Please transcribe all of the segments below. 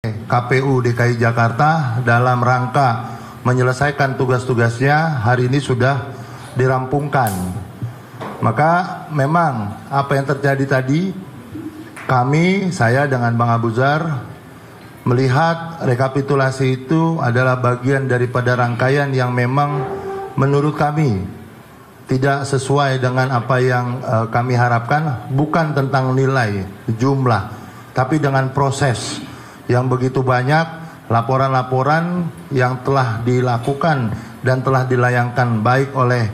KPU DKI Jakarta dalam rangka menyelesaikan tugas-tugasnya hari ini sudah dirampungkan. Maka memang apa yang terjadi tadi, saya dengan Bang Abu Zar melihat rekapitulasi itu adalah bagian daripada rangkaian yang memang menurut kami tidak sesuai dengan apa yang kami harapkan, bukan tentang nilai, jumlah, tapi dengan proses yang begitu banyak, laporan-laporan yang telah dilakukan dan telah dilayangkan baik oleh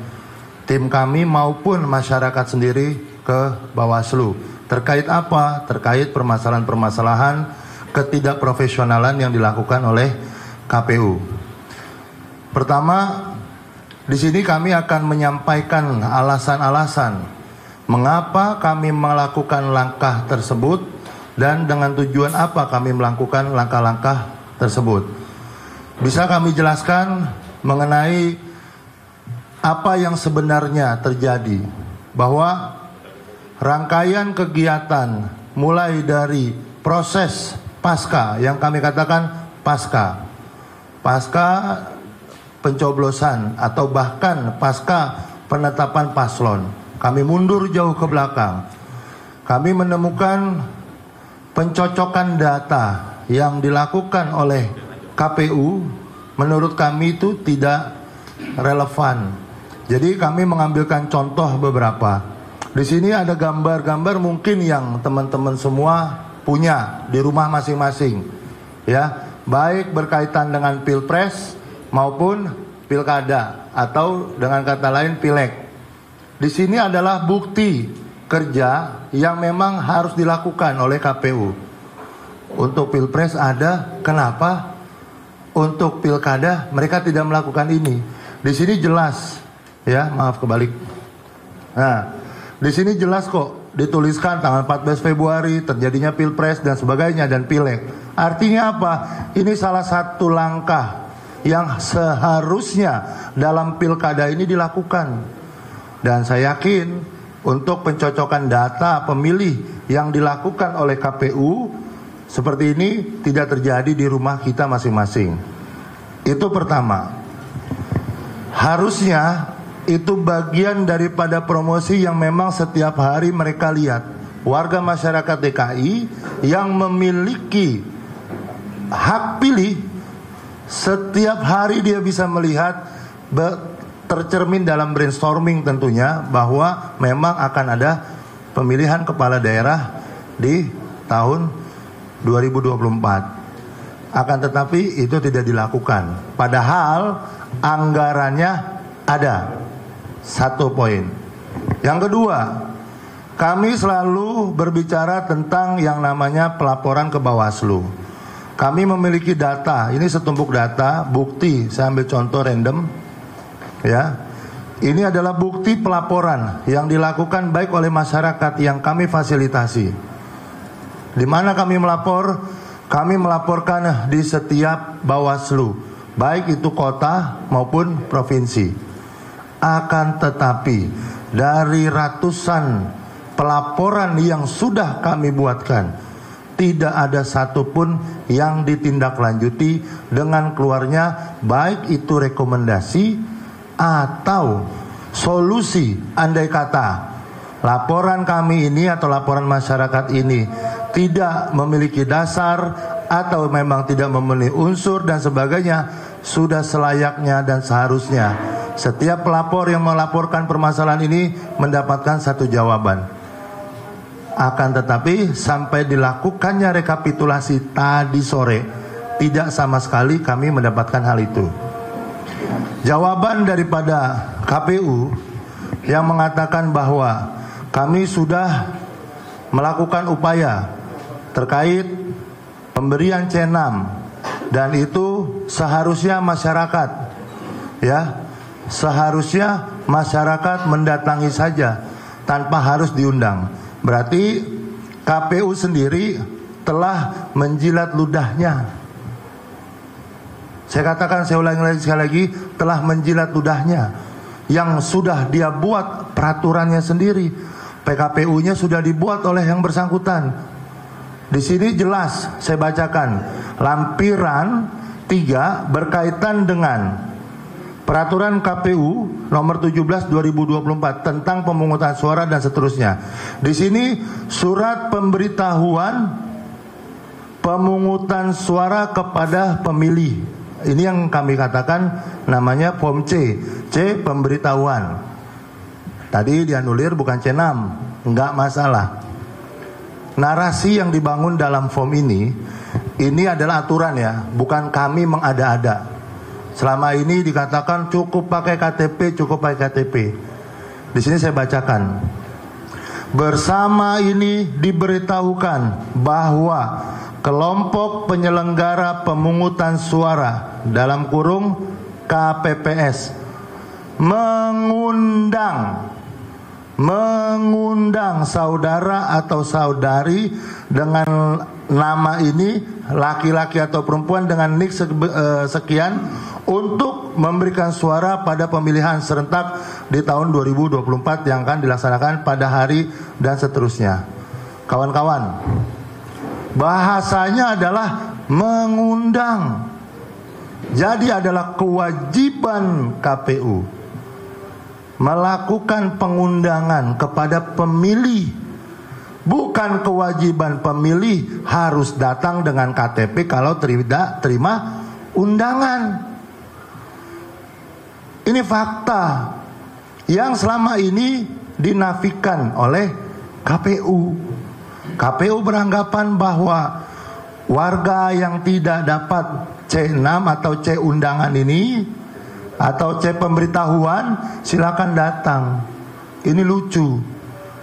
tim kami maupun masyarakat sendiri ke Bawaslu. Terkait apa? Terkait permasalahan-permasalahan ketidakprofesionalan yang dilakukan oleh KPU. Pertama, di sini kami akan menyampaikan alasan-alasan mengapa kami melakukan langkah tersebut dan dengan tujuan apa kami melakukan langkah-langkah tersebut. Bisa kami jelaskan mengenai apa yang sebenarnya terjadi, bahwa rangkaian kegiatan mulai dari proses pasca, yang kami katakan pasca pencoblosan atau bahkan pasca penetapan paslon, kami mundur jauh ke belakang. Kami menemukan pencocokan data yang dilakukan oleh KPU menurut kami itu tidak relevan. Jadi kami mengambilkan contoh beberapa. Di sini ada gambar-gambar mungkin yang teman-teman semua punya di rumah masing-masing, ya, baik berkaitan dengan pilpres maupun pilkada atau dengan kata lain pileg. Di sini adalah bukti kerja yang memang harus dilakukan oleh KPU. Untuk pilpres ada, kenapa untuk pilkada mereka tidak melakukan ini? Di sini jelas, ya, maaf kebalik. Nah, di sini jelas kok dituliskan tanggal 14 Februari terjadinya pilpres dan sebagainya dan pileg. Artinya apa? Ini salah satu langkah yang seharusnya dalam pilkada ini dilakukan. Dan saya yakin untuk pencocokan data pemilih yang dilakukan oleh KPU seperti ini tidak terjadi di rumah kita masing-masing. Itu pertama. Harusnya itu bagian daripada promosi yang memang setiap hari mereka lihat. Warga masyarakat DKI yang memiliki hak pilih, setiap hari dia bisa melihat tercermin dalam brainstorming tentunya bahwa memang akan ada pemilihan kepala daerah di tahun 2024. Akan tetapi itu tidak dilakukan. Padahal anggarannya ada. Satu poin. Yang kedua, kami selalu berbicara tentang yang namanya pelaporan ke Bawaslu. Kami memiliki data, ini setumpuk data, bukti, saya ambil contoh random. Ya, ini adalah bukti pelaporan yang dilakukan baik oleh masyarakat yang kami fasilitasi. Di mana kami melapor? Kami melaporkan di setiap Bawaslu, baik itu kota maupun provinsi. Akan tetapi dari ratusan pelaporan yang sudah kami buatkan, tidak ada satupun yang ditindaklanjuti dengan keluarnya baik itu rekomendasi atau solusi. Andai kata laporan kami ini atau laporan masyarakat ini tidak memiliki dasar atau memang tidak memenuhi unsur dan sebagainya, sudah selayaknya dan seharusnya setiap pelapor yang melaporkan permasalahan ini mendapatkan satu jawaban. Akan tetapi sampai dilakukannya rekapitulasi tadi sore, tidak sama sekali kami mendapatkan hal itu. Jawaban daripada KPU yang mengatakan bahwa kami sudah melakukan upaya terkait pemberian C6 dan itu seharusnya masyarakat, ya, seharusnya masyarakat mendatangi saja tanpa harus diundang. Berarti KPU sendiri telah menjilat ludahnya. Saya katakan, saya ulangi sekali lagi, telah menjilat ludahnya yang sudah dia buat peraturannya sendiri. PKPU-nya sudah dibuat oleh yang bersangkutan. Di sini jelas saya bacakan lampiran 3 berkaitan dengan Peraturan KPU nomor 17 2024 tentang pemungutan suara dan seterusnya. Di sini surat pemberitahuan pemungutan suara kepada pemilih. Ini yang kami katakan namanya form C. C pemberitahuan. Tadi dianulir bukan C6, enggak masalah. Narasi yang dibangun dalam form ini adalah aturan ya, bukan kami mengada-ada. Selama ini dikatakan cukup pakai KTP, cukup pakai KTP. Di sini saya bacakan. Bersama ini diberitahukan bahwa kelompok penyelenggara pemungutan suara dalam kurung KPPS mengundang saudara atau saudari dengan nama ini, laki-laki atau perempuan dengan nik sekian, untuk memberikan suara pada pemilihan serentak di tahun 2024 yang akan dilaksanakan pada hari dan seterusnya. Kawan-kawan, bahasanya adalah mengundang. Jadi adalah kewajiban KPU melakukan pengundangan kepada pemilih. Bukan kewajiban pemilih harus datang dengan KTP kalau tidak terima undangan. Ini fakta yang selama ini dinafikan oleh KPU. KPU beranggapan bahwa warga yang tidak dapat C6 atau C undangan ini atau C pemberitahuan silakan datang. Ini lucu.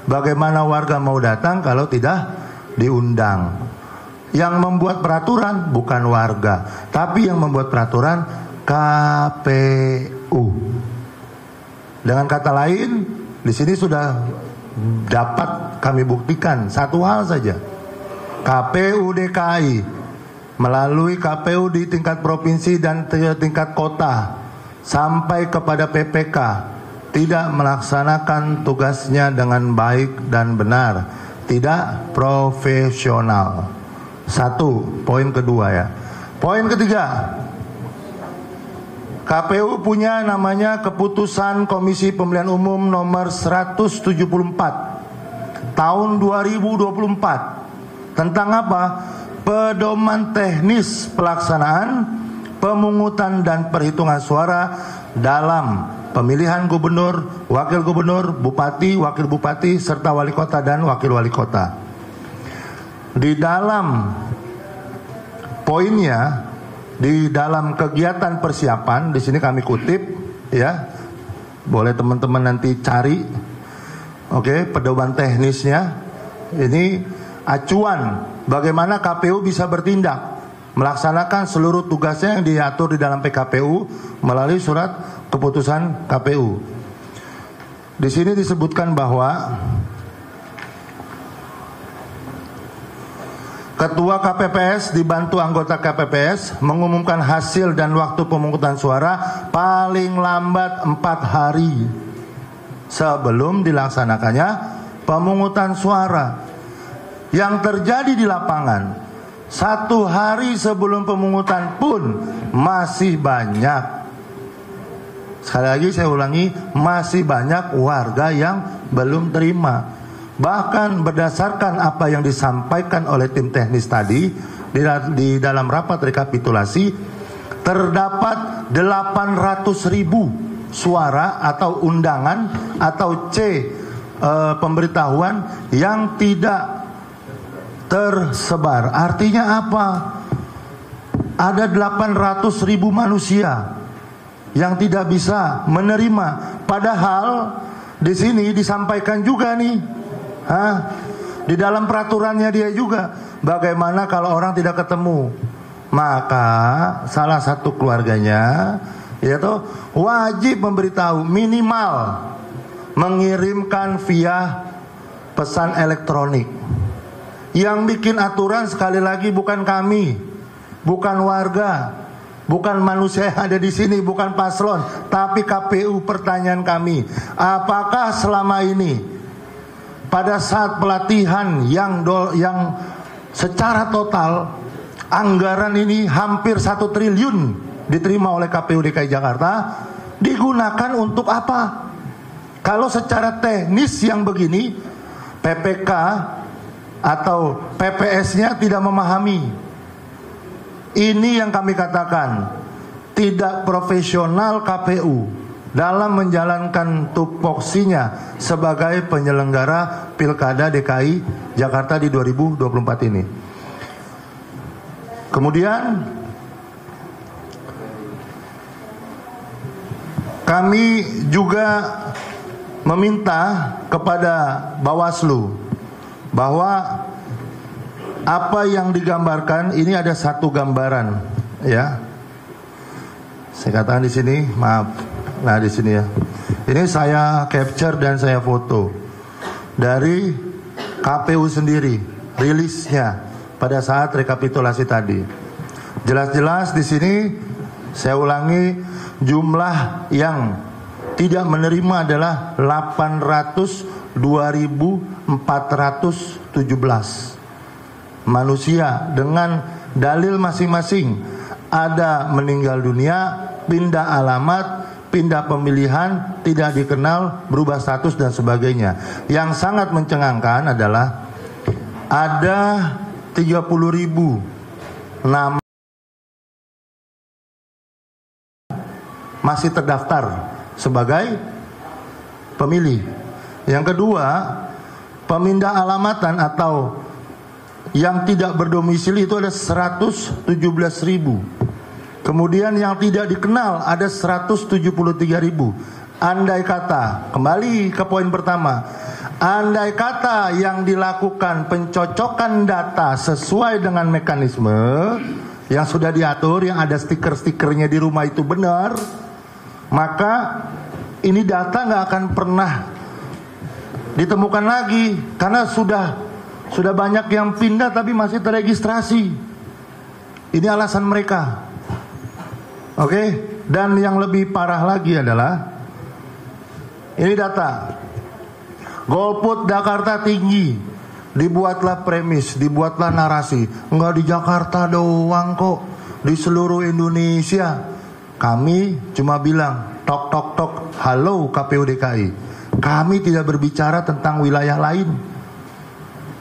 Bagaimana warga mau datang kalau tidak diundang? Yang membuat peraturan bukan warga, tapi yang membuat peraturan KPU. Dengan kata lain, di sini sudah dapat kami buktikan satu hal saja. KPU DKI melalui KPU di tingkat provinsi dan tingkat kota sampai kepada PPK tidak melaksanakan tugasnya dengan baik dan benar, tidak profesional. Satu, poin kedua ya. Poin ketiga, KPU punya namanya Keputusan Komisi Pemilihan Umum nomor 174 tahun 2024 tentang apa? Pedoman teknis pelaksanaan pemungutan dan perhitungan suara dalam pemilihan gubernur, wakil gubernur, bupati, wakil bupati, serta wali kota dan wakil wali kota. Di dalam poinnya, di dalam kegiatan persiapan, di sini kami kutip, ya, boleh teman-teman nanti cari, oke, pedoman teknisnya. Ini acuan bagaimana KPU bisa bertindak melaksanakan seluruh tugasnya yang diatur di dalam PKPU melalui surat keputusan KPU. Di sini disebutkan bahwa Ketua KPPS dibantu anggota KPPS mengumumkan hasil dan waktu pemungutan suara paling lambat 4 hari sebelum dilaksanakannya pemungutan suara. Yang terjadi di lapangan, 1 hari sebelum pemungutan pun masih banyak, sekali lagi saya ulangi, masih banyak warga yang belum terima. Bahkan berdasarkan apa yang disampaikan oleh tim teknis tadi di dalam rapat rekapitulasi, terdapat 800.000 suara atau undangan atau C pemberitahuan yang tidak tersebar. Artinya apa? Ada 800.000 manusia yang tidak bisa menerima. Padahal di sini disampaikan juga nih, di dalam peraturannya dia juga, bagaimana kalau orang tidak ketemu, maka salah satu keluarganya yaitu wajib memberitahu, minimal mengirimkan via pesan elektronik. Yang bikin aturan sekali lagi bukan kami, bukan warga, bukan manusia yang ada di sini, bukan paslon, tapi KPU. Pertanyaan kami, apakah selama ini pada saat pelatihan yang secara total anggaran ini hampir 1 triliun diterima oleh KPU DKI Jakarta, digunakan untuk apa? Kalau secara teknis yang begini, PPK atau PPS-nya tidak memahami. Ini yang kami katakan tidak profesional KPU dalam menjalankan tupoksinya sebagai penyelenggara Pilkada DKI Jakarta di 2024 ini. Kemudian kami juga meminta kepada Bawaslu bahwa apa yang digambarkan ini ada satu gambaran, ya. Saya katakan di sini, maaf. Nah, di sini ya. Ini saya capture dan saya foto dari KPU sendiri, rilisnya pada saat rekapitulasi tadi. Jelas-jelas di sini saya ulangi, jumlah yang tidak menerima adalah 802.417 manusia dengan dalil masing-masing. Ada meninggal dunia, pindah alamat, pindah pemilihan, tidak dikenal, berubah status dan sebagainya. Yang sangat mencengangkan adalah ada 30.000 nama masih terdaftar sebagai pemilih. Yang kedua, pemindah alamatan atau yang tidak berdomisili itu ada 117.000. Kemudian yang tidak dikenal ada 173.000. Andai kata, kembali ke poin pertama, andai kata yang dilakukan pencocokan data sesuai dengan mekanisme yang sudah diatur, yang ada stiker-stikernya di rumah itu benar, maka ini data nggak akan pernah ditemukan lagi, karena sudah banyak yang pindah tapi masih terregistrasi. Ini alasan mereka. Oke, dan yang lebih parah lagi adalah ini data golput Jakarta tinggi. Dibuatlah premis, dibuatlah narasi, enggak di Jakarta doang kok, di seluruh Indonesia. Kami cuma bilang tok tok tok, halo KPU DKI, kami tidak berbicara tentang wilayah lain.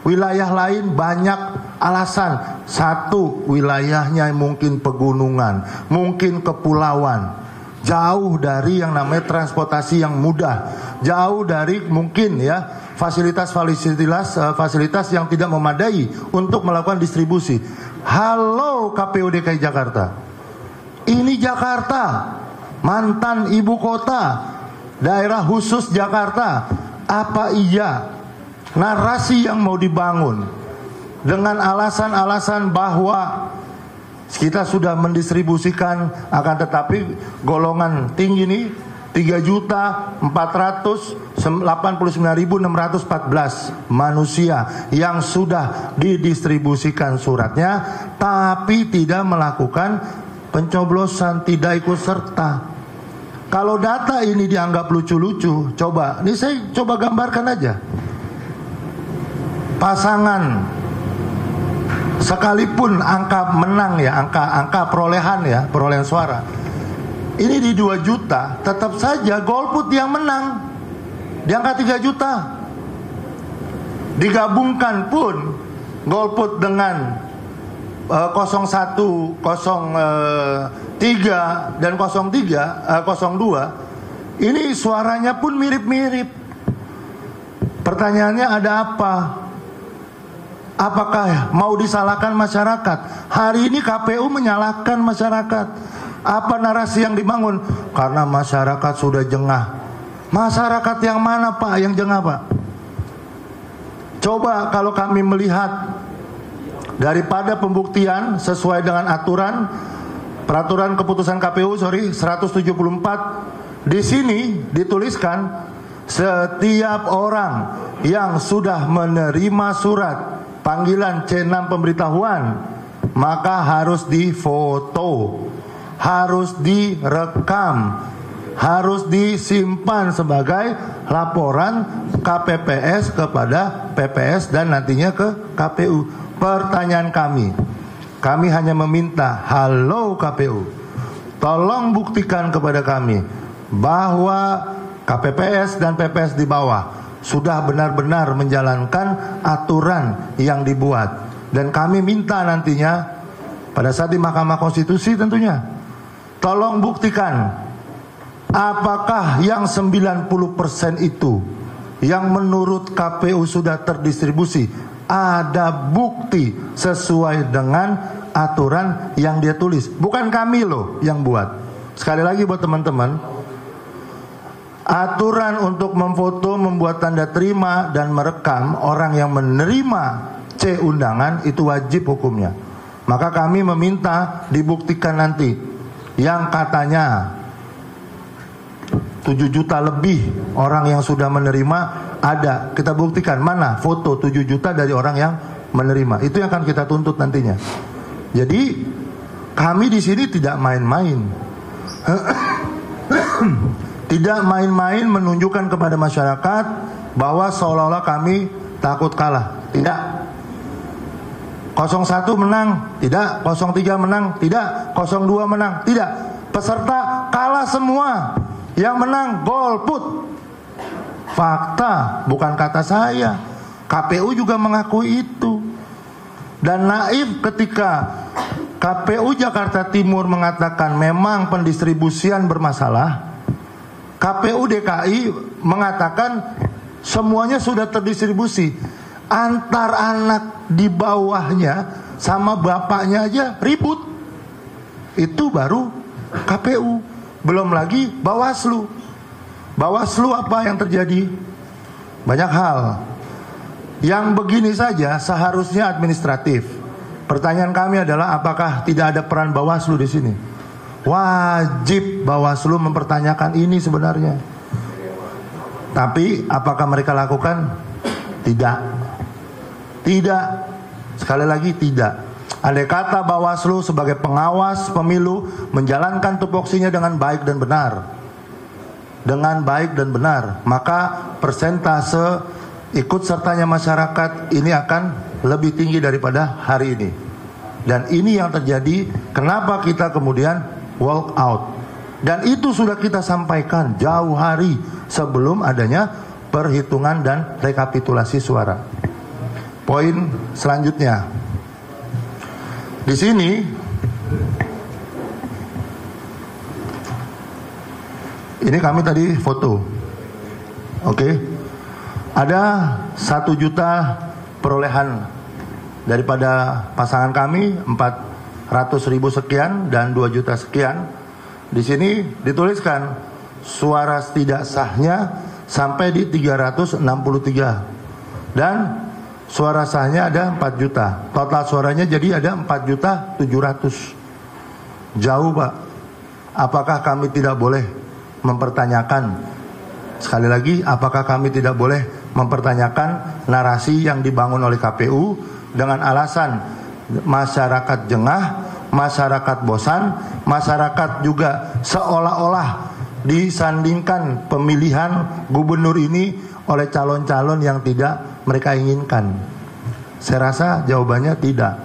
Wilayah lain banyak alasan. Satu, wilayahnya mungkin pegunungan, mungkin kepulauan, jauh dari yang namanya transportasi yang mudah, jauh dari mungkin ya fasilitas yang tidak memadai untuk melakukan distribusi. Halo KPU DKI Jakarta, ini Jakarta, mantan ibu kota, daerah khusus Jakarta. Apa iya narasi yang mau dibangun dengan alasan-alasan bahwa kita sudah mendistribusikan, akan tetapi golongan tinggi ini 3.489.614 manusia yang sudah didistribusikan suratnya tapi tidak melakukan pencoblosan, tidak ikut serta. Kalau data ini dianggap lucu-lucu, coba, ini saya coba gambarkan aja. Pasangan sekalipun angka menang ya, angka perolehan suara ini di 2 juta, tetap saja golput yang menang di angka 3 juta. Digabungkan pun golput dengan 01, 03 dan 02 ini suaranya pun mirip-mirip. Pertanyaannya ada apa? Apakah mau disalahkan masyarakat? Hari ini KPU menyalahkan masyarakat. Apa narasi yang dibangun? Karena masyarakat sudah jengah. Masyarakat yang mana Pak yang jengah Pak? Coba kalau kami melihat daripada pembuktian sesuai dengan peraturan keputusan KPU 174, di sini dituliskan setiap orang yang sudah menerima surat panggilan C6 pemberitahuan maka harus difoto, harus direkam, harus disimpan sebagai laporan KPPS kepada PPS dan nantinya ke KPU. Pertanyaan kami, kami hanya meminta, halo KPU, tolong buktikan kepada kami bahwa KPPS dan PPS di bawah sudah benar-benar menjalankan aturan yang dibuat. Dan kami minta nantinya pada saat di Mahkamah Konstitusi tentunya, tolong buktikan apakah yang 90% itu yang menurut KPU sudah terdistribusi ada bukti sesuai dengan aturan yang dia tulis. Bukan kami loh yang buat. Sekali lagi buat teman-teman, aturan untuk memfoto, membuat tanda terima dan merekam orang yang menerima C undangan itu wajib hukumnya. Maka kami meminta dibuktikan nanti yang katanya 7 juta lebih orang yang sudah menerima ada, kita buktikan mana foto 7 juta dari orang yang menerima. Itu yang akan kita tuntut nantinya. Jadi kami di sini tidak main-main. Tidak main-main menunjukkan kepada masyarakat bahwa seolah-olah kami takut kalah. Tidak. 01 menang, tidak. 03 menang, tidak. 02 menang, tidak. Peserta kalah semua. Yang menang golput. Fakta, bukan kata saya. KPU juga mengakui itu. Dan naif ketika KPU Jakarta Timur mengatakan memang pendistribusian bermasalah, KPU DKI mengatakan semuanya sudah terdistribusi. Antar anak di bawahnya sama bapaknya aja ribut. Itu baru KPU. Belum lagi Bawaslu. Bawaslu apa yang terjadi? Banyak hal. Yang begini saja seharusnya administratif. Pertanyaan kami adalah apakah tidak ada peran Bawaslu di sini? Wajib Bawaslu mempertanyakan ini sebenarnya. Tapi apakah mereka lakukan? Tidak. Tidak. Sekali lagi tidak. Andai kata Bawaslu sebagai pengawas pemilu menjalankan tupoksinya dengan baik dan benar, maka persentase ikut sertanya masyarakat ini akan lebih tinggi daripada hari ini. Dan ini yang terjadi, kenapa kita kemudian walk out. Dan itu sudah kita sampaikan jauh hari sebelum adanya perhitungan dan rekapitulasi suara. Poin selanjutnya, di sini ini kami tadi foto, oke. Ada 1 juta perolehan daripada pasangan kami 400.000 sekian dan 2 juta sekian. Di sini dituliskan suara tidak sahnya sampai di 363 dan suara sahnya ada 4 juta. Total suaranya jadi ada 4.700.000. Jauh, Pak. Apakah kami tidak boleh mempertanyakan? Sekali lagi, apakah kami tidak boleh mempertanyakan narasi yang dibangun oleh KPU dengan alasan masyarakat jengah, masyarakat bosan, masyarakat juga seolah-olah disandingkan pemilihan gubernur ini oleh calon-calon yang tidak mereka inginkan? Saya rasa jawabannya tidak.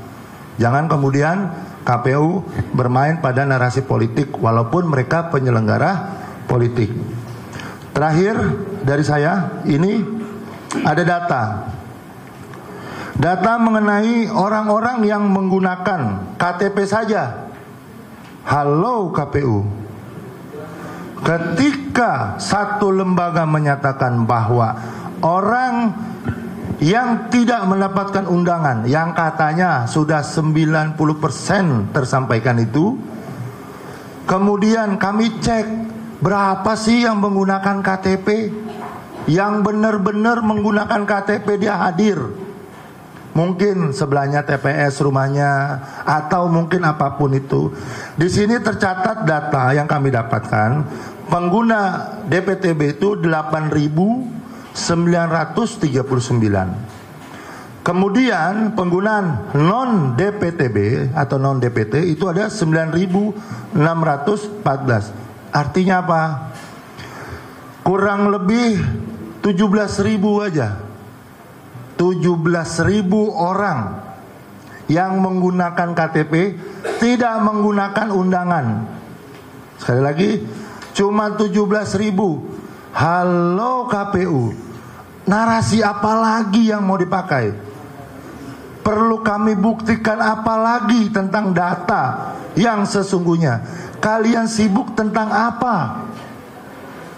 Jangan kemudian KPU bermain pada narasi politik walaupun mereka penyelenggara politik. Terakhir dari saya, ini ada data mengenai orang-orang yang menggunakan KTP saja. Halo KPU, ketika satu lembaga menyatakan bahwa orang yang tidak mendapatkan undangan, yang katanya sudah 90% tersampaikan itu, kemudian kami cek berapa sih yang menggunakan KTP, yang benar-benar menggunakan KTP dia hadir. Mungkin sebelahnya TPS rumahnya atau mungkin apapun itu. Di sini tercatat data yang kami dapatkan, pengguna DPTB itu 8.939. Kemudian penggunaan non DPTB atau non DPT itu ada 9.614. Artinya apa? Kurang lebih 17.000 aja. 17.000 orang yang menggunakan KTP, tidak menggunakan undangan. Sekali lagi, cuma 17.000. Halo KPU, narasi apa lagi yang mau dipakai? Perlu kami buktikan apa lagi tentang data yang sesungguhnya? Kalian sibuk tentang apa?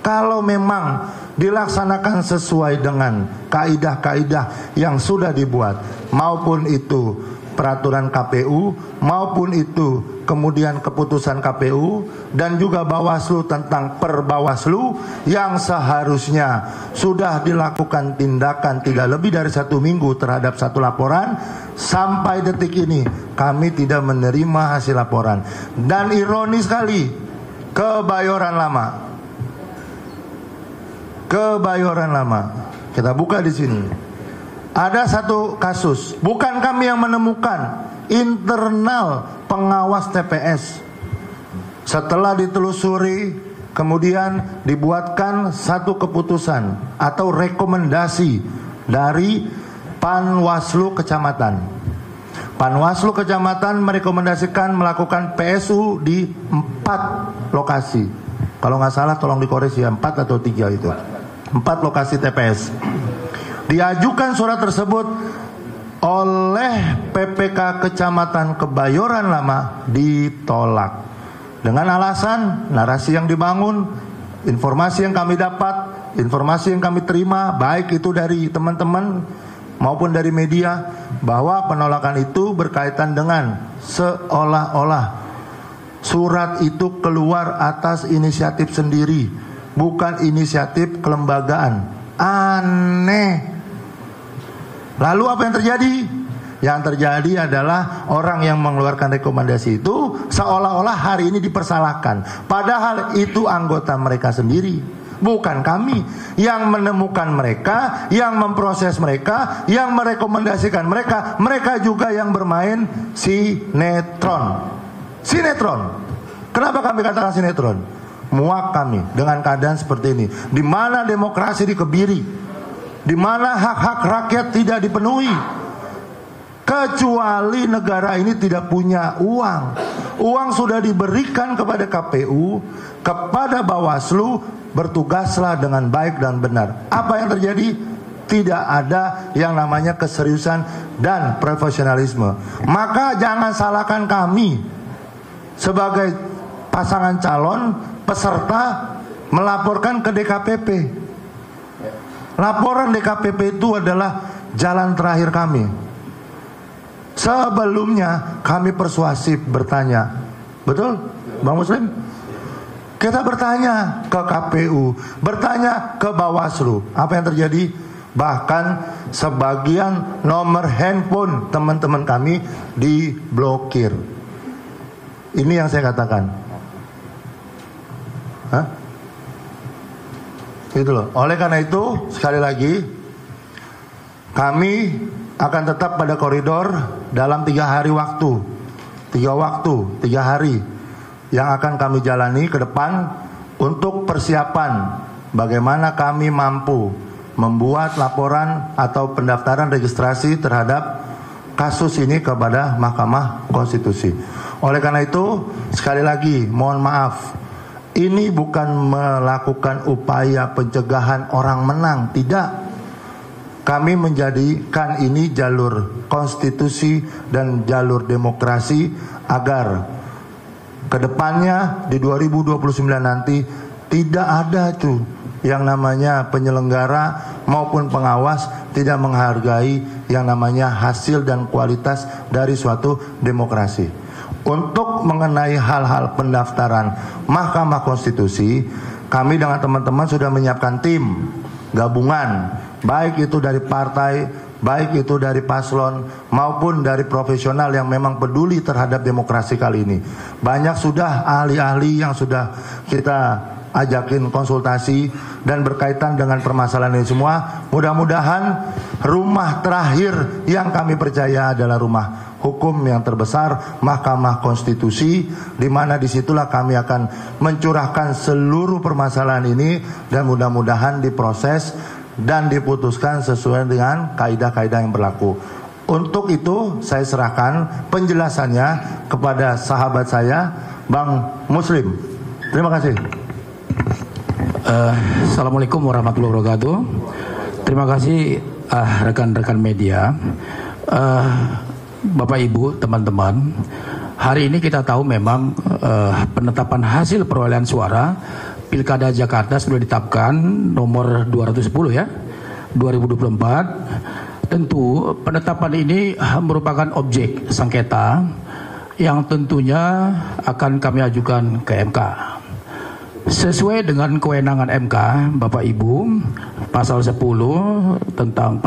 Kalau memang dilaksanakan sesuai dengan kaidah-kaidah yang sudah dibuat, maupun itu peraturan KPU, maupun itu kemudian keputusan KPU dan juga Bawaslu tentang Perbawaslu yang seharusnya sudah dilakukan tindakan tidak lebih dari 1 minggu terhadap satu laporan, sampai detik ini kami tidak menerima hasil laporan. Dan ironis sekali, Kebayoran Lama, kita buka di sini. Ada satu kasus, bukan kami yang menemukan, internal pengawas TPS. Setelah ditelusuri, kemudian dibuatkan satu keputusan atau rekomendasi dari Panwaslu Kecamatan. Panwaslu Kecamatan merekomendasikan melakukan PSU di 4 lokasi. Kalau nggak salah tolong dikoreksi ya, 4 atau 3 itu. 4 lokasi TPS. Diajukan surat tersebut oleh PPK Kecamatan Kebayoran Lama, ditolak dengan alasan narasi yang dibangun, informasi yang kami dapat, informasi yang kami terima, baik itu dari teman-teman maupun dari media, bahwa penolakan itu berkaitan dengan seolah-olah surat itu keluar atas inisiatif sendiri, bukan inisiatif kelembagaan. Aneh. Lalu apa yang terjadi? Yang terjadi adalah orang yang mengeluarkan rekomendasi itu seolah-olah hari ini dipersalahkan. Padahal itu anggota mereka sendiri, bukan kami. Yang menemukan mereka, yang memproses mereka, yang merekomendasikan mereka. Mereka juga yang bermain sinetron. Kenapa kami katakan sinetron? Muak kami dengan keadaan seperti ini, di mana demokrasi dikebiri, di mana hak-hak rakyat tidak dipenuhi. Kecuali negara ini tidak punya uang. Uang sudah diberikan kepada KPU, kepada Bawaslu, bertugaslah dengan baik dan benar. Apa yang terjadi? Tidak ada yang namanya keseriusan dan profesionalisme. Maka jangan salahkan kami sebagai pasangan calon peserta melaporkan ke DKPP. Laporan DKPP itu adalah jalan terakhir kami. Sebelumnya kami persuasif bertanya, betul Bang Muslim? Kita bertanya ke KPU, bertanya ke Bawaslu. Apa yang terjadi? Bahkan sebagian nomor handphone teman-teman kami diblokir. Ini yang saya katakan. Hah? Itu loh. Oleh karena itu, sekali lagi, kami akan tetap pada koridor dalam 3 hari waktu, 3 hari yang akan kami jalani ke depan untuk persiapan bagaimana kami mampu membuat laporan atau pendaftaran registrasi terhadap kasus ini kepada Mahkamah Konstitusi. Oleh karena itu, sekali lagi mohon maaf, ini bukan melakukan upaya pencegahan orang menang, tidak. Kami menjadikan ini jalur konstitusi dan jalur demokrasi agar kedepannya di 2029 nanti tidak ada tuh yang namanya penyelenggara maupun pengawas tidak menghargai yang namanya hasil dan kualitas dari suatu demokrasi. Untuk mengenai hal-hal pendaftaran Mahkamah Konstitusi, kami dengan teman-teman sudah menyiapkan tim gabungan, baik itu dari partai, baik itu dari paslon maupun dari profesional yang memang peduli terhadap demokrasi kali ini. Banyak sudah ahli-ahli yang sudah kita ajakin konsultasi dan berkaitan dengan permasalahan ini semua. Mudah-mudahan rumah terakhir yang kami percaya adalah rumah hukum yang terbesar, Mahkamah Konstitusi, di mana disitulah kami akan mencurahkan seluruh permasalahan ini dan mudah-mudahan diproses dan diputuskan sesuai dengan kaidah-kaidah yang berlaku. Untuk itu saya serahkan penjelasannya kepada sahabat saya, Bang Muslim. Terima kasih. Assalamualaikum warahmatullahi wabarakatuh. Terima kasih rekan-rekan media, Bapak Ibu, teman-teman. Hari ini kita tahu memang penetapan hasil perolehan suara Pilkada Jakarta sudah ditetapkan nomor 210 ya, 2024. Tentu penetapan ini merupakan objek sengketa yang tentunya akan kami ajukan ke MK. Sesuai dengan kewenangan MK, Bapak Ibu, pasal 10 tentang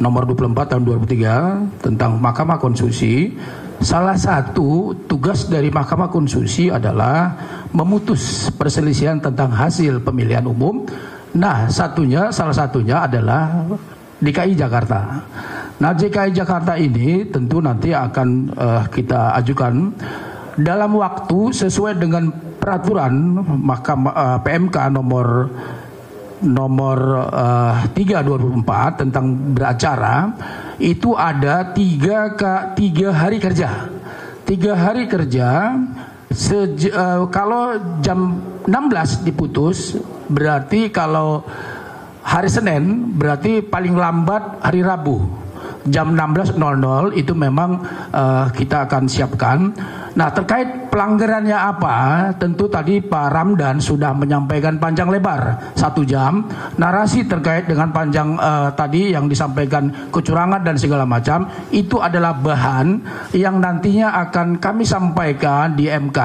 nomor 24 tahun 2003 tentang Mahkamah Konstitusi, salah satu tugas dari Mahkamah Konstitusi adalah memutus perselisihan tentang hasil pemilihan umum. Nah, salah satunya adalah DKI Jakarta. Nah, DKI Jakarta ini tentu nanti akan kita ajukan dalam waktu sesuai dengan peraturan Mahkamah PMK nomor 3 2004 tentang beracara. Itu ada 3 hari kerja. 3 hari kerja kalau jam 16 diputus, berarti kalau hari Senin berarti paling lambat hari Rabu jam 16.00 itu memang kita akan siapkan. Nah, terkait pelanggarannya apa, tentu tadi Pak Ramdan sudah menyampaikan panjang lebar 1 jam. Narasi terkait dengan panjang tadi yang disampaikan kecurangan dan segala macam, itu adalah bahan yang nantinya akan kami sampaikan di MK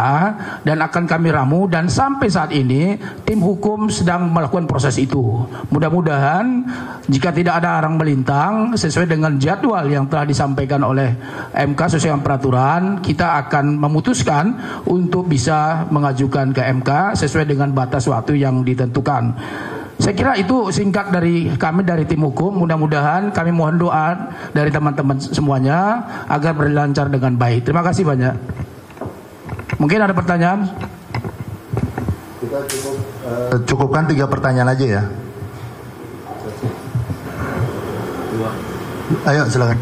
dan akan kami ramu, dan sampai saat ini tim hukum sedang melakukan proses itu. Mudah-mudahan jika tidak ada arang melintang sesuai dengan jadwal yang telah disampaikan oleh MK sesuai dengan peraturan, kita akan memutuskan untuk bisa mengajukan ke MK sesuai dengan batas waktu yang ditentukan. Saya kira itu singkat dari kami dari tim hukum. Mudah-mudahan kami mohon doa dari teman-teman semuanya agar berlancar dengan baik. Terima kasih banyak. Mungkin ada pertanyaan? Kita cukupkan 3 pertanyaan aja ya. Ayo silakan.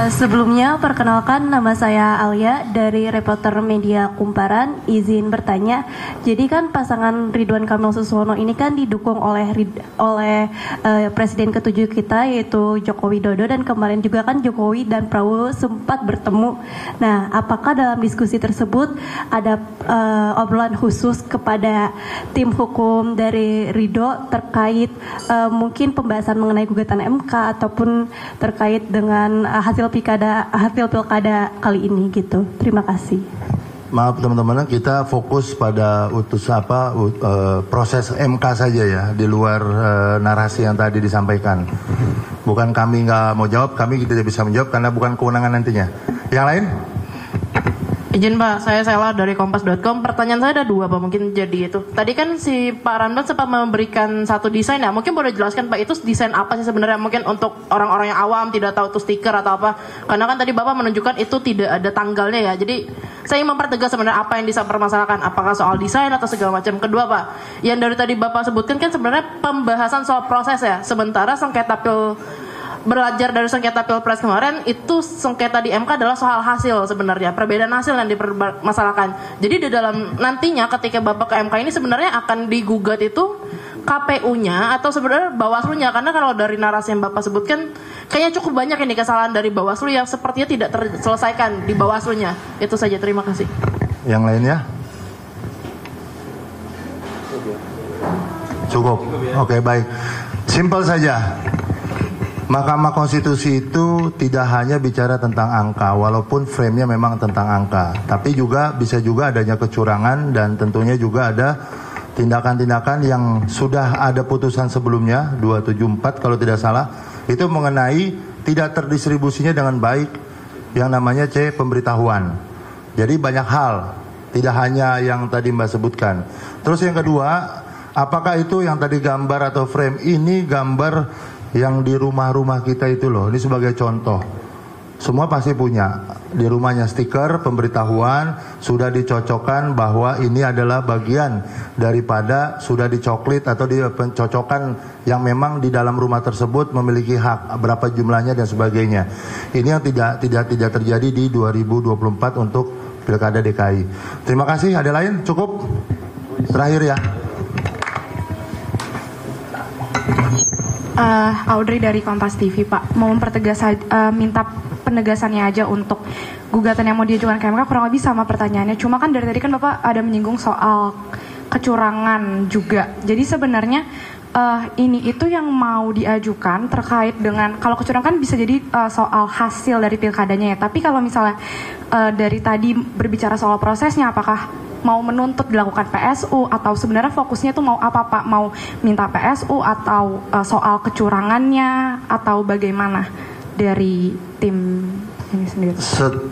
Sebelumnya perkenalkan, nama saya Alia dari Reporter Media Kumparan. Izin bertanya, jadi kan pasangan Ridwan Kamil Suswono ini kan didukung oleh Presiden ke-7 kita yaitu Joko Widodo, dan kemarin juga kan Jokowi dan Prabowo sempat bertemu. Nah, apakah dalam diskusi tersebut ada obrolan khusus kepada tim hukum dari Ridho terkait mungkin pembahasan mengenai gugatan MK ataupun terkait dengan hasil pilkada kali ini gitu. Terima kasih. Maaf teman-teman, kita fokus pada proses MK saja ya, di luar narasi yang tadi disampaikan. Bukan kami nggak mau jawab, kami tidak bisa menjawab karena bukan kewenangan nantinya. Yang lain? Izin Pak, saya Sela dari Kompas.com. Pertanyaan saya ada 2 Pak, mungkin jadi itu. Tadi kan si Pak Ramdan sempat memberikan satu desain ya, mungkin boleh jelaskan Pak itu desain apa sih sebenarnya, mungkin untuk orang-orang yang awam tidak tahu itu stiker atau apa. Karena kan tadi Bapak menunjukkan itu tidak ada tanggalnya ya. Jadi saya ingin mempertegas sebenarnya apa yang dipermasalahkan, apakah soal desain atau segala macam. Kedua Pak, yang dari tadi Bapak sebutkan kan sebenarnya pembahasan soal proses ya. Sementara sengketa belajar dari sengketa Pilpres kemarin, itu sengketa di MK adalah soal hasil sebenarnya, perbedaan hasil yang dipermasalahkan. Jadi di dalam nantinya ketika Bapak ke MK ini sebenarnya akan digugat itu KPU-nya atau sebenarnya Bawaslu-nya, karena kalau dari narasi yang Bapak sebutkan kayaknya cukup banyak ini kesalahan dari Bawaslu yang sepertinya tidak terselesaikan di Bawaslu-nya. Itu saja, terima kasih. Yang lainnya? Cukup. Oke, baik. Simpel saja. Mahkamah Konstitusi itu tidak hanya bicara tentang angka, walaupun frame-nya memang tentang angka, tapi juga bisa juga adanya kecurangan, dan tentunya juga ada tindakan-tindakan yang sudah ada putusan sebelumnya 274 kalau tidak salah, itu mengenai tidak terdistribusinya dengan baik yang namanya pemberitahuan. Jadi banyak hal, tidak hanya yang tadi Mbak sebutkan. Terus yang kedua, apakah itu yang tadi gambar atau frame ini gambar yang di rumah-rumah kita itu loh, ini sebagai contoh. Semua pasti punya. di rumahnya stiker pemberitahuan, sudah dicocokkan bahwa ini adalah bagian daripada sudah dicoklit atau di pencocokan yang memang di dalam rumah tersebut memiliki hak berapa jumlahnya dan sebagainya. Ini yang tidak terjadi di 2024 untuk Pilkada DKI. Terima kasih. Ada lain? Cukup? Terakhir ya. Audrey dari Kompas TV, Pak. Mau mempertegas minta penegasannya aja untuk gugatan yang mau diajukan ke MK, kurang lebih sama pertanyaannya. Cuma kan dari tadi kan Bapak ada menyinggung soal kecurangan juga. Jadi sebenarnya ini itu yang mau diajukan terkait dengan, kalau kecurangan bisa jadi soal hasil dari pilkadanya ya. Tapi kalau misalnya dari tadi berbicara soal prosesnya, apakah mau menuntut dilakukan PSU atau sebenarnya fokusnya tuh mau apa Pak? Mau minta PSU atau soal kecurangannya atau bagaimana dari tim ini sendiri?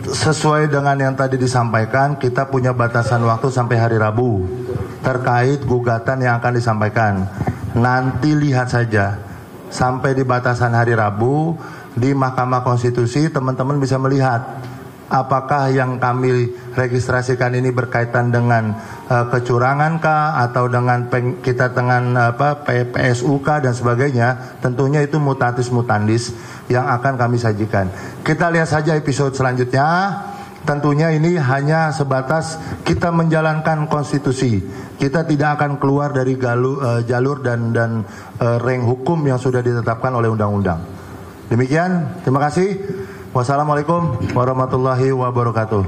Sesuai dengan yang tadi disampaikan, kita punya batasan waktu sampai hari Rabu terkait gugatan yang akan disampaikan. Nanti lihat saja sampai di batasan hari Rabu di Mahkamah Konstitusi, teman-teman bisa melihat apakah yang kami registrasikan ini berkaitan dengan kecurangan kah atau dengan kita dengan PSU kah dan sebagainya. Tentunya itu mutatis mutandis yang akan kami sajikan. Kita lihat saja episode selanjutnya. Tentunya ini hanya sebatas kita menjalankan konstitusi. Kita tidak akan keluar dari jalur dan reng hukum yang sudah ditetapkan oleh undang-undang. Demikian, terima kasih. Wassalamualaikum warahmatullahi wabarakatuh.